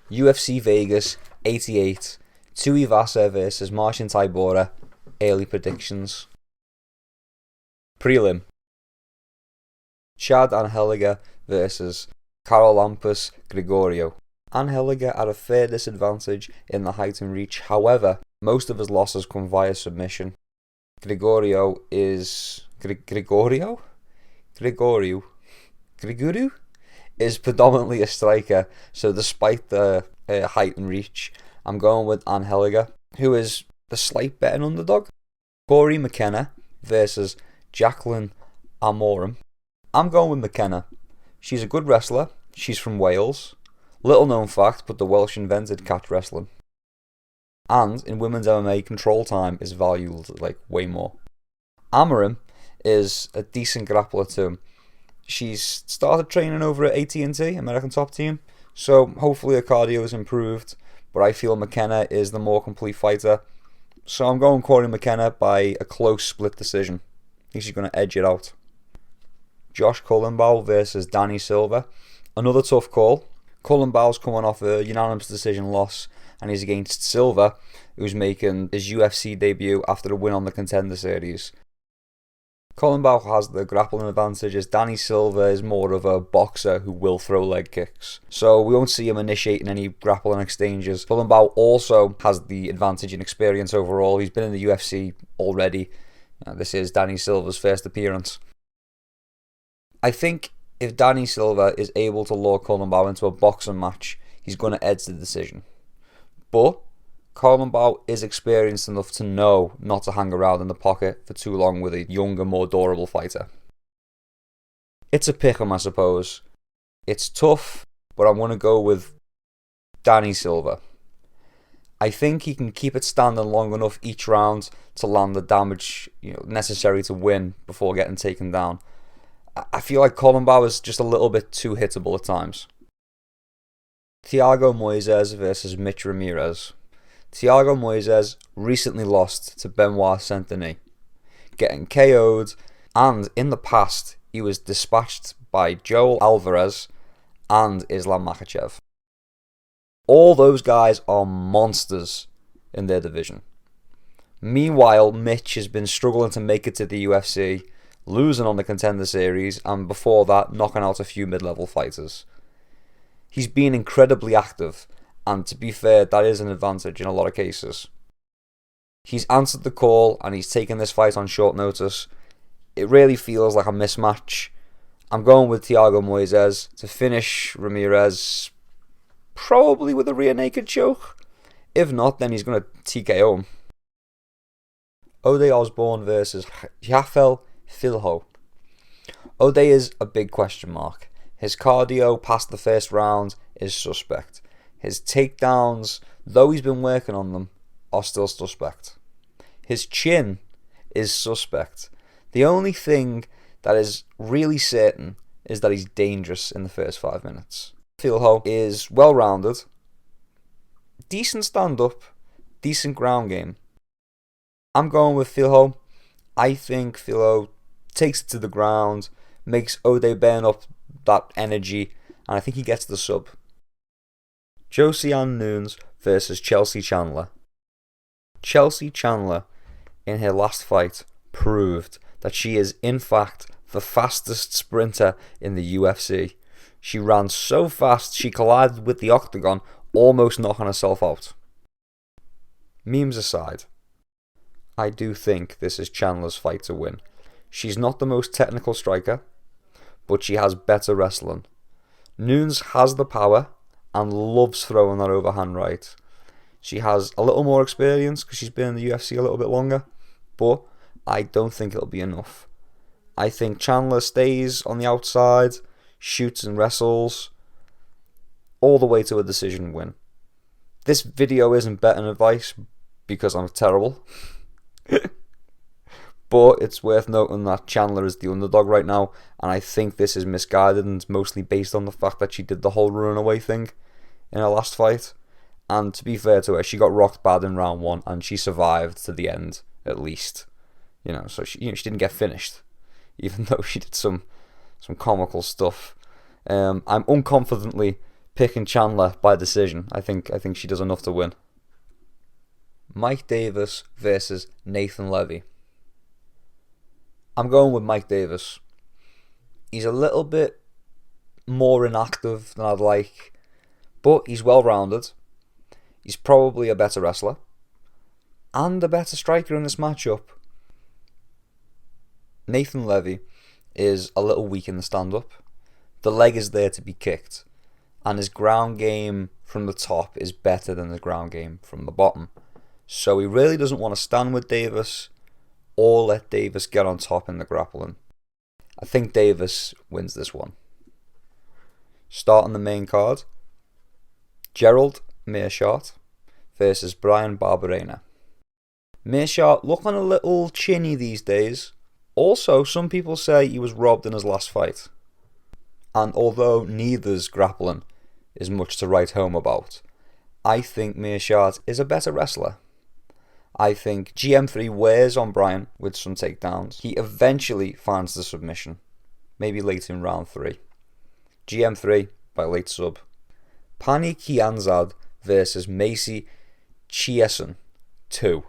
UFC Vegas 88. Tuivasa versus Marcin Tybura. Early predictions. Prelim. Chad Anheliger versus Charalampos Grigoriou. Anheliger at a fair disadvantage in the height and reach. However, most of his losses come via submission. Grigoriou is Grigoriou is predominantly a striker, so despite the height and reach, I'm going with Anheliger, who is the slight betting underdog. Cory McKenna versus Jaqueline Amorim. I'm going with McKenna. She's a good wrestler. She's from Wales. Little known fact, but the Welsh invented catch wrestling. And in women's MMA, control time is valued like way more. Amorim is a decent grappler too. She's started training over at AT&T, American Top Team, so hopefully her cardio is improved, but I feel McKenna is the more complete fighter. So I'm going Cory McKenna by a close split decision. I think she's going to edge it out. Josh Culibao versus Danny Silva. Another tough call. Culibao's coming off a unanimous decision loss, and he's against Silva, who's making his UFC debut after a win on the Contender Series. Culibao has the grappling advantage, as Danny Silva is more of a boxer who will throw leg kicks. So we won't see him initiating any grappling exchanges. Culibao also has the advantage in experience overall. He's been in the UFC already. This is Danny Silva's first appearance. I think if Danny Silva is able to lure Culibao into a boxing match, he's going to edge the decision. But Culibao is experienced enough to know not to hang around in the pocket for too long with a younger, more durable fighter. It's a pick'em, I suppose. It's tough, but I'm going to go with Danny Silva. I think he can keep it standing long enough each round to land the damage necessary to win before getting taken down. I feel like Culibao is just a little bit too hittable at times. Thiago Moisés versus Mitch Ramirez. Thiago Moisés recently lost to Benoit Saint-Denis, getting KO'd, and in the past he was dispatched by Joel Alvarez and Islam Makhachev. All those guys are monsters in their division. Meanwhile, Mitch has been struggling to make it to the UFC, losing on the Contender Series, and before that knocking out a few mid-level fighters. He's been incredibly active, and to be fair, that is an advantage in a lot of cases. He's answered the call and he's taken this fight on short notice. It really feels like a mismatch. I'm going with Thiago Moisés to finish Ramirez, probably with a rear naked choke. If not, then he's going to TKO him. Ode Osbourne versus Jafel Filho. Ode is a big question mark. His cardio past the first round is suspect. His takedowns, though he's been working on them, are still suspect. His chin is suspect. The only thing that is really certain is that he's dangerous in the first 5 minutes. Filho is well-rounded, decent stand-up, decent ground game. I'm going with Filho. I think Filho takes it to the ground, makes Ode burn up that energy, and I think he gets the sub. Josiane Nunes versus Chelsea Chandler. Chelsea Chandler, in her last fight, proved that she is in fact the fastest sprinter in the UFC. She ran so fast she collided with the octagon, almost knocking herself out. Memes aside, I do think this is Chandler's fight to win. She's not the most technical striker, but she has better wrestling. Nunes has the power and loves throwing that overhand right. She has a little more experience because she's been in the UFC a little bit longer, but I don't think it'll be enough. I think Chandler stays on the outside, shoots and wrestles, all the way to a decision win. This video isn't betting advice because I'm terrible, but it's worth noting that Chandler is the underdog right now, and I think this is misguided and mostly based on the fact that she did the whole running away thing in her last fight. And to be fair to her, she got rocked bad in round 1 and she survived to the end, at least. So she didn't get finished, even though she did some comical stuff. I'm unconfidently picking Chandler by decision. I think she does enough to win. Mike Davis versus Nathan Levy. I'm going with Mike Davis. He's a little bit more inactive than I'd like, but he's well-rounded. He's probably a better wrestler and a better striker in this matchup. Nathan Levy is a little weak in the stand-up. The leg is there to be kicked, and his ground game from the top is better than the ground game from the bottom. So he really doesn't want to stand with Davis or let Davis get on top in the grappling. I think Davis wins this one. Starting the main card, Gerald Meerschaert versus Bryan Barberena. Meerschaert looking a little chinny these days. Also, some people say he was robbed in his last fight. And although neither's grappling is much to write home about, I think Meerschaert is a better wrestler. I think GM3 wears on Bryan with some takedowns. He eventually finds the submission, maybe late in round 3. GM3 by late sub. Pannie Kianzad versus Macy Chiasson 2.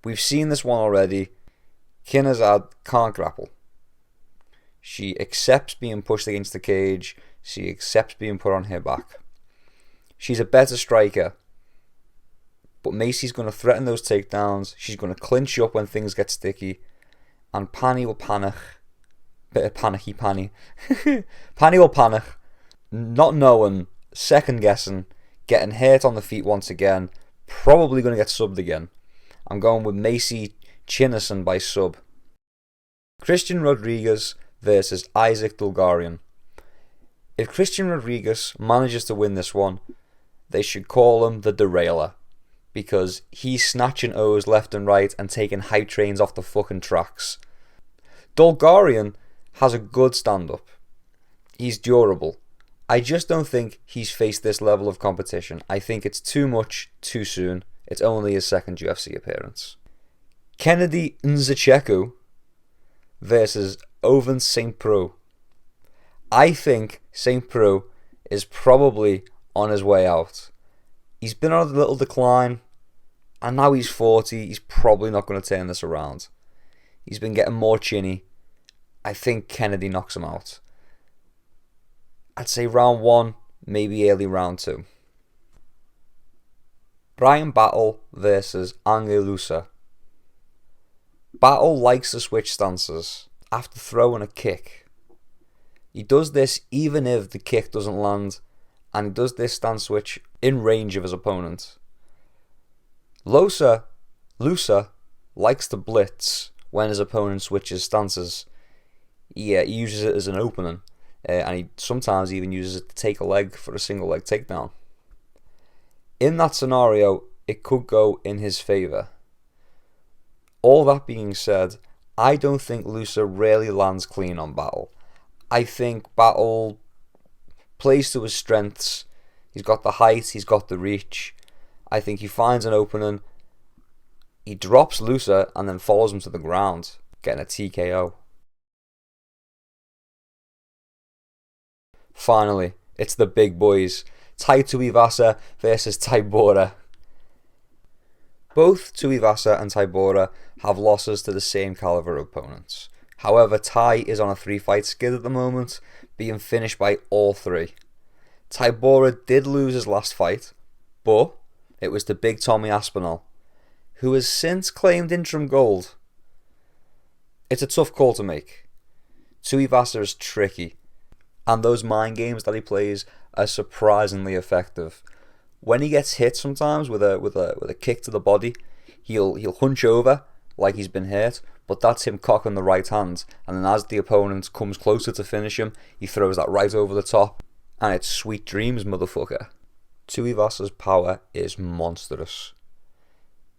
We've seen this one already. Kianzad can't grapple. She accepts being pushed against the cage. She accepts being put on her back. She's a better striker, but Macy's going to threaten those takedowns. She's going to clinch up when things get sticky, and Pannie will panic. Bit of panicky Pannie. Pannie will panic, not knowing, second guessing, getting hurt on the feet once again, probably going to get subbed again. I'm going with Macy Chiasson by sub. Christian Rodriguez versus Isaac Dulgarian. If Christian Rodriguez manages to win this one, they should call him the Derailer, because he's snatching O's left and right and taking hype trains off the fucking tracks. Dulgarian has a good stand-up. He's durable. I just don't think he's faced this level of competition. I think it's too much, too soon. It's only his second UFC appearance. Kennedy Nzechukwu versus Ovince St. Preux. I think St. Preux is probably on his way out. He's been on a little decline, and now he's 40. He's probably not going to turn this around. He's been getting more chinny. I think Kennedy knocks him out. I'd say round 1, maybe early round 2. Bryan Battle versus Anheliger. Battle likes to switch stances after throwing a kick. He does this even if the kick doesn't land, and he does this stance switch in range of his opponent. Lusa likes to blitz when his opponent switches stances. He uses it as an opening, and he sometimes even uses it to take a leg for a single leg takedown. In that scenario, it could go in his favour. All that being said, I don't think Lusa really lands clean on Battle. I think Battle plays to his strengths. He's got the height, he's got the reach. I think he finds an opening. He drops Lusa and then follows him to the ground, getting a TKO. Finally, it's the big boys. Tai Tuivasa versus Tybura. Both Tuivasa and Tybura have losses to the same caliber opponents. However, Tai is on a 3-fight skid at the moment, being finished by all 3. Tybura did lose his last fight, but it was to Big Tommy Aspinall, who has since claimed interim gold. It's a tough call to make. Tuivasa is tricky, and those mind games that he plays are surprisingly effective. When he gets hit sometimes with a kick to the body, he'll hunch over like he's been hurt, but that's him cocking the right hand, and then as the opponent comes closer to finish him, he throws that right over the top, and it's sweet dreams, motherfucker. Tuivasa's power is monstrous.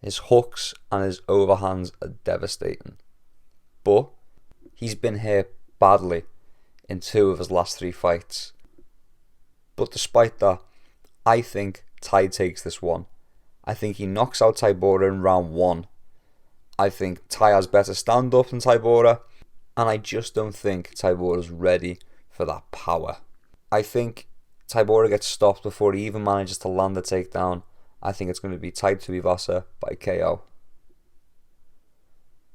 His hooks and his overhands are devastating, but he's been hit badly in 2 of his last 3 fights. But despite that, I think Tai takes this one. I think he knocks out Tybura in round 1. I think Tai has better stand-up than Tybura, and I just don't think Tybura's ready for that power. I think Tybura gets stopped before he even manages to land the takedown. I think it's going to be Tai Tuivasa by KO.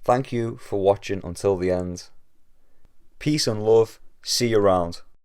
Thank you for watching until the end. Peace and love. See you around.